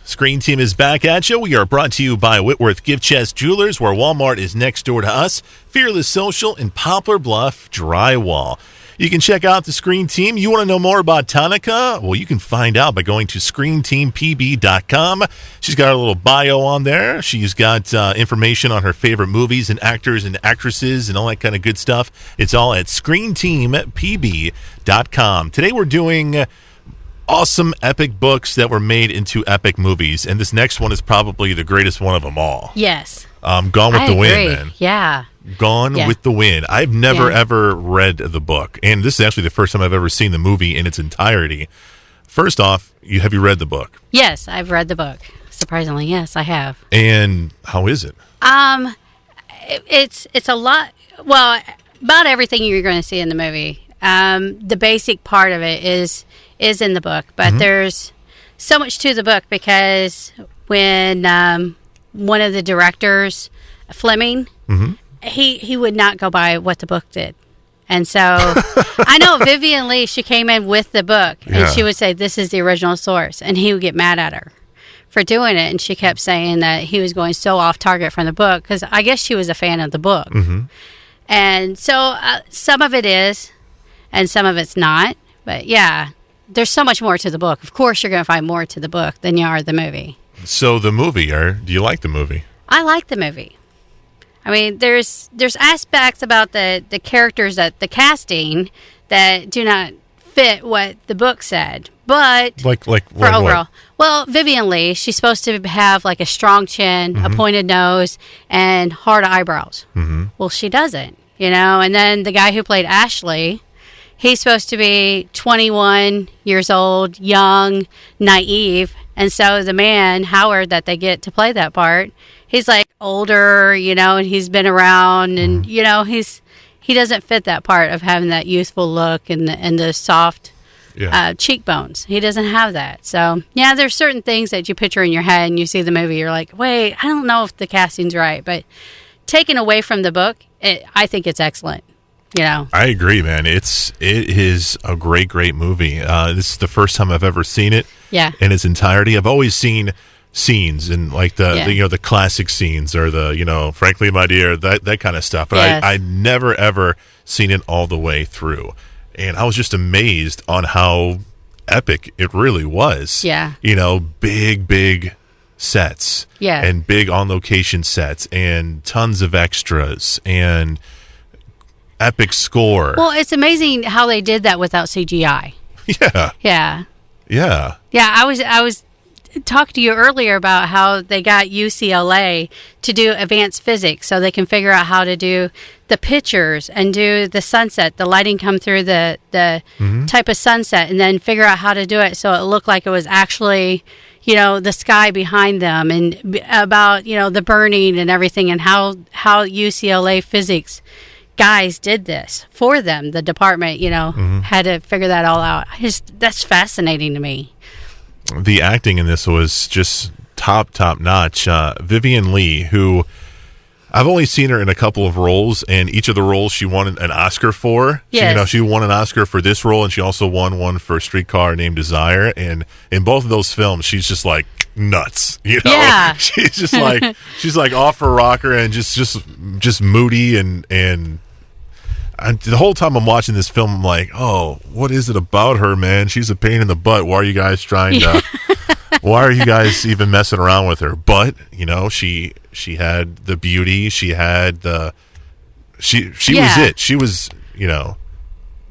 Screen Team is back at you. We are brought to you by Whitworth Gift Chest Jewelers, where Walmart is next door to us, Fearless Social, and Poplar Bluff Drywall. You can check out the Screen Team. You want to know more about Tonica? Well, you can find out by going to screenteampb.com. She's got a little bio on there. She's got information on her favorite movies and actors and actresses and all that kind of good stuff. It's all at screenteampb.com. Today we're doing awesome epic books that were made into epic movies, and this next one is probably the greatest one of them all. Yes. Gone with the Wind, man. Yeah. Gone with the Wind. I've never ever read the book, and this is actually the first time I've ever seen the movie in its entirety. First off, have you read the book? Yes, I've read the book. Surprisingly, yes, I have. And how is it? It's a lot. Well, about everything you're going to see in the movie. The basic part of it is in the book, but there's so much to the book because when one of the directors, Fleming, he would not go by what the book did. And so I know Vivian Leigh, she came in with the book and she would say, this is the original source. And he would get mad at her for doing it. And she kept saying that he was going so off target from the book because I guess she was a fan of the book. And so some of it is and some of it's not. But yeah, there's so much more to the book. Of course, you're going to find more to the book than you are the movie. So the movie, do you like the movie? I like the movie. I mean, there's aspects about the characters, that the casting, that do not fit what the book said. But like overall, what? Well, Vivian Leigh, she's supposed to have like a strong chin, a pointed nose, and hard eyebrows. Well, she doesn't, And then the guy who played Ashley, he's supposed to be 21 years old, young, naive. And so the man, Howard, that they get to play that part, he's like older, and he's been around and, he doesn't fit that part of having that youthful look and the soft cheekbones. He doesn't have that. So, yeah, there's certain things that you picture in your head and you see the movie, you're like, wait, I don't know if the casting's right. But taken away from the book, I think it's excellent. I agree, man. It is a great movie. This is the first time I've ever seen it in its entirety. I've always seen scenes and like the classic scenes or the, frankly, my dear, that kind of stuff. But I never, ever seen it all the way through. And I was just amazed on how epic it really was. Yeah. Big sets. Yeah. And big on-location sets and tons of extras and epic score. Well, it's amazing how they did that without CGI. Yeah. I was talking to you earlier about how they got UCLA to do advanced physics so they can figure out how to do the pictures and do the sunset, the lighting come through the type of sunset, and then figure out how to do it so it looked like it was actually the sky behind them, and about the burning and everything, and how UCLA physics guys did this for them. The department, had to figure that all out. That's fascinating to me. The acting in this was just top notch. Vivian Leigh, who I've only seen her in a couple of roles, and each of the roles she won an Oscar for. Yes. She won an Oscar for this role, and she also won one for Streetcar Named Desire. And in both of those films, she's just like nuts. Yeah. She's just like she's like off her rocker and just moody and the whole time I'm watching this film, I'm like, oh, what is it about her, man? She's a pain in the butt. Why are you guys trying to? Why are you guys even messing around with her? But she had the beauty. She had the. She was it. She was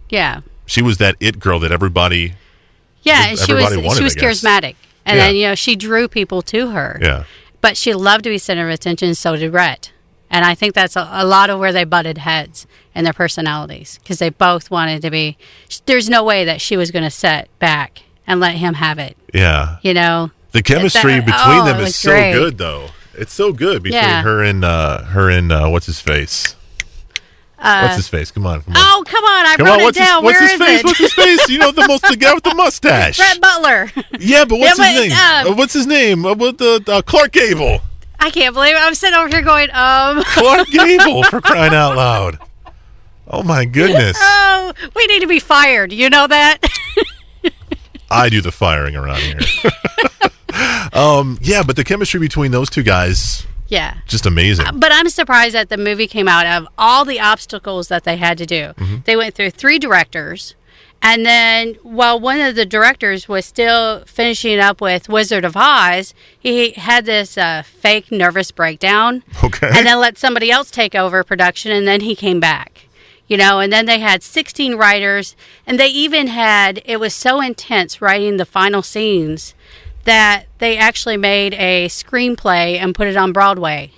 Yeah. She was that it girl that everybody. Yeah, and she was wanted, charismatic, and then she drew people to her. Yeah. But she loved to be center of attention. So did Rhett. And I think that's a lot of where they butted heads in their personalities, because they both wanted to be. There's no way that she was going to sit back and let him have it. Yeah. The chemistry between them is so great. good, though. It's so good between her and what's his face. What's his face? Come on. Oh, come on. I wrote it down. Where is it? What's his face? The guy with the mustache. Rhett Butler. Yeah, but what's his name? What's his name? Clark Gable. I can't believe it. I'm sitting over here going, Clark Gable, for crying out loud. Oh, my goodness. Oh, we need to be fired. You know that? I do the firing around here. Yeah, but the chemistry between those two guys, Yeah. just amazing. But I'm surprised that the movie came out of all the obstacles that they had to do. They went through 3 directors. And then while one of the directors was still finishing up with Wizard of Oz, he had this fake nervous breakdown. Okay. And then let somebody else take over production, and then he came back. And then they had 16 writers, and they even had, it was so intense writing the final scenes that they actually made a screenplay and put it on Broadway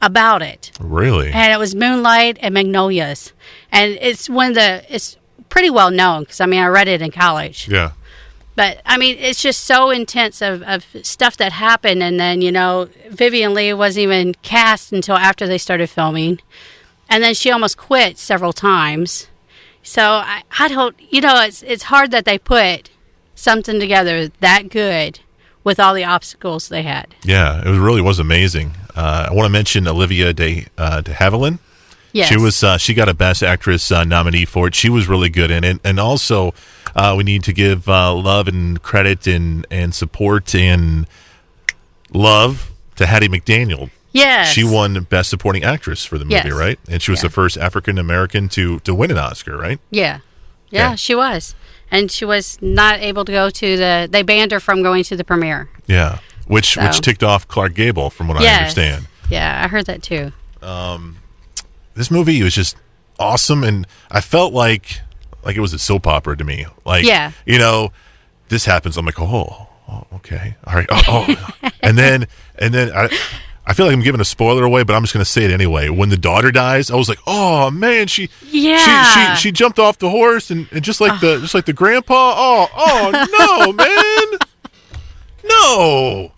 about it. Really? And it was Moonlight and Magnolias. And it's pretty well known because, I read it in college. Yeah. But, it's just so intense of stuff that happened. And then, Vivian Leigh wasn't even cast until after they started filming. And then she almost quit several times. So I don't, it's hard that they put something together that good with all the obstacles they had. Yeah, it really was amazing. I want to mention Olivia de Havilland. Yes. She got a Best Actress nominee for it. She was really good in it. And also, we need to give love and credit and support and love to Hattie McDaniel. Yes. She won Best Supporting Actress for the movie, Yes. right? And she was the first African American to win an Oscar, right? Yeah. Yeah. Yeah, she was. And she was not able to go to they banned her from going to the premiere. Yeah, which ticked off Clark Gable, from what I understand. Yeah, I heard that too. This movie was just awesome, and I felt like it was a soap opera to me. Like, this happens. I'm like, oh okay, all right, and then I feel like I'm giving a spoiler away, but I'm just going to say it anyway. When the daughter dies, I was like, "Oh man, she jumped off the horse and just like the grandpa. Oh no, man, no."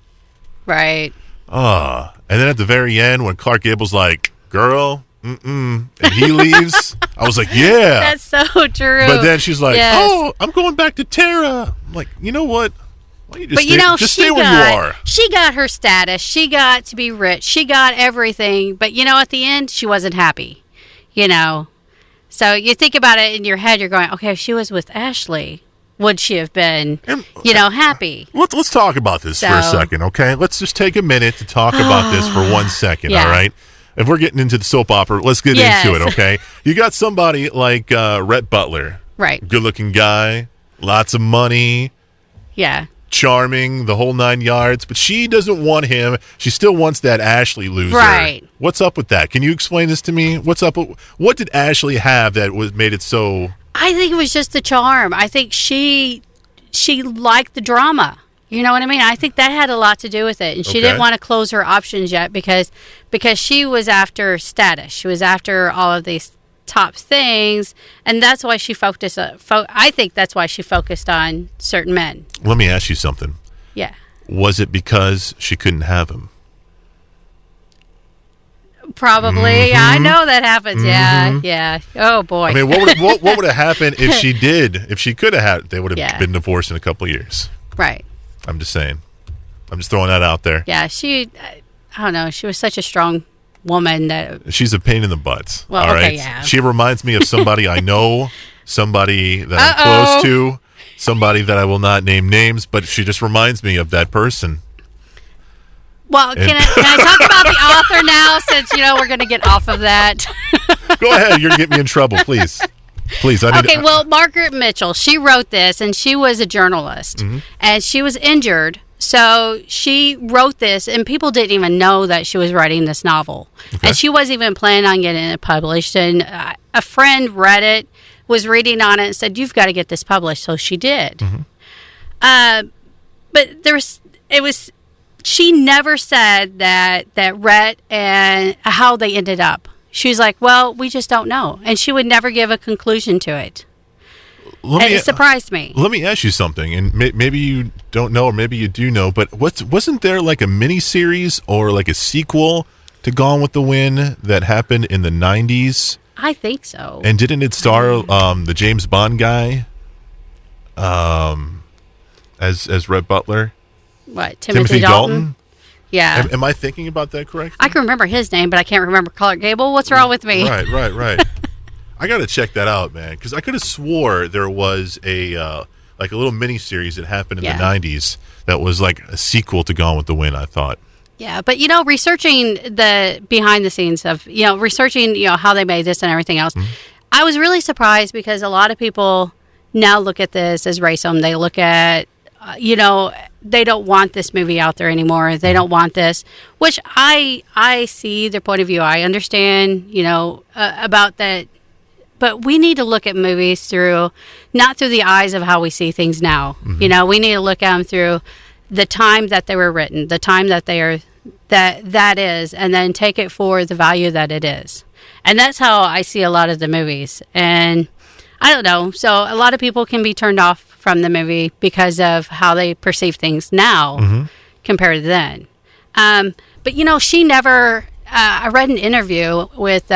Right. And then at the very end, when Clark Gable's like, "Girl, and he leaves, I was like, "Yeah, that's so true." But then she's like, Yes. "Oh, I'm going back to Tara." I'm like, you know what? Why don't you just stay where you are. She got her status. She got to be rich. She got everything. But, at the end, she wasn't happy, So you think about it in your head, you're going, okay, if she was with Ashley, would she have been, happy? Let's talk about this for a second, okay? Let's just take a minute to talk about this for 1 second, all right? If we're getting into the soap opera, let's get into it, okay? You got somebody like Rhett Butler. Right. Good-looking guy, lots of money. Yeah. Charming, the whole 9 yards, but she doesn't want him. She still wants that Ashley loser. Right. What's up with that? Can you explain this to me? What's up? What did Ashley have that made it so? I think it was just the charm. I think she liked the drama. You know what I mean? I think that had a lot to do with it, and she didn't want to close her options yet because she was after status. She was after all of these top things, and that's why she focused. I think that's why she focused on certain men. Let me ask you something. Yeah. Was it because she couldn't have him? Probably. I know that happens. Yeah. Oh boy. I mean, what would have happened if she did? If she could have had, they would have been divorced in a couple of years. Right. I'm just saying. I'm just throwing that out there. Yeah. I don't know. She was such a strong woman that she's a pain in the butt. Well, all okay, right. yeah. She reminds me of somebody I know, somebody that I'm close to, somebody that I will not name names, but she just reminds me of that person. Well, can I talk about the author now, since we're going to get off of that? Go ahead. You're going to get me in trouble, please. Please. Well, Margaret Mitchell, she wrote this, and she was a journalist, and she was injured. So she wrote this, and people didn't even know that she was writing this novel. Okay. And she wasn't even planning on getting it published. And a friend read it, was reading on it, and said, "You've got to get this published." So she did. But she never said that Rhett and how they ended up. She was like, "Well, we just don't know." And she would never give a conclusion to it. It surprised me. Let me ask you something, and maybe you don't know, or maybe you do know, but wasn't there like a mini-series or like a sequel to Gone with the Wind that happened in the 90s? I think so. And didn't it star the James Bond guy as Rhett Butler? What, Timothy Dalton? Yeah. Am I thinking about that correctly? I can remember his name, but I can't remember Clark Gable. What's wrong with me? Right. I got to check that out, man, because I could have swore there was a like a little mini series that happened in Yeah. the 90s that was like a sequel to Gone with the Wind, I thought. Yeah, but researching the behind the scenes of researching how they made this and everything else, I was really surprised because a lot of people now look at this as racism. They look at they don't want this movie out there anymore. They don't want this, which I see their point of view. I understand about that, but we need to look at movies not through the eyes of how we see things now. We need to look at them through the time that they were written, the time that they are. That is, and then take it for the value that it is. And that's how I see a lot of the movies. And I don't know. So a lot of people can be turned off from the movie because of how they perceive things now compared to then. But she never, I read an interview with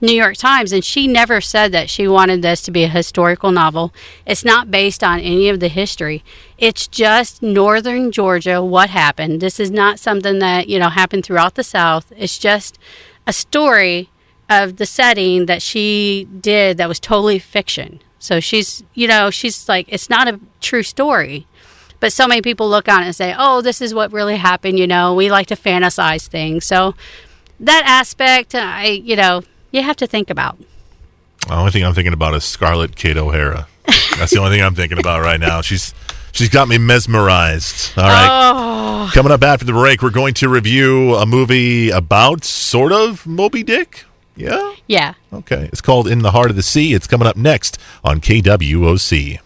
New York Times, and she never said that she wanted this to be a historical novel. It's not based on any of the history. It's just northern Georgia, what happened. This is not something that, happened throughout the South. It's just a story of the setting that she did that was totally fiction. So she's like, it's not a true story. But so many people look on it and say, oh, this is what really happened. We like to fantasize things. So that aspect, you have to think about. The only thing I'm thinking about is Scarlett Kate O'Hara. That's the only thing I'm thinking about right now. She's got me mesmerized. All right. Oh. Coming up after the break, we're going to review a movie about sort of Moby Dick. Yeah? Yeah. Okay. It's called In the Heart of the Sea. It's coming up next on KWOC.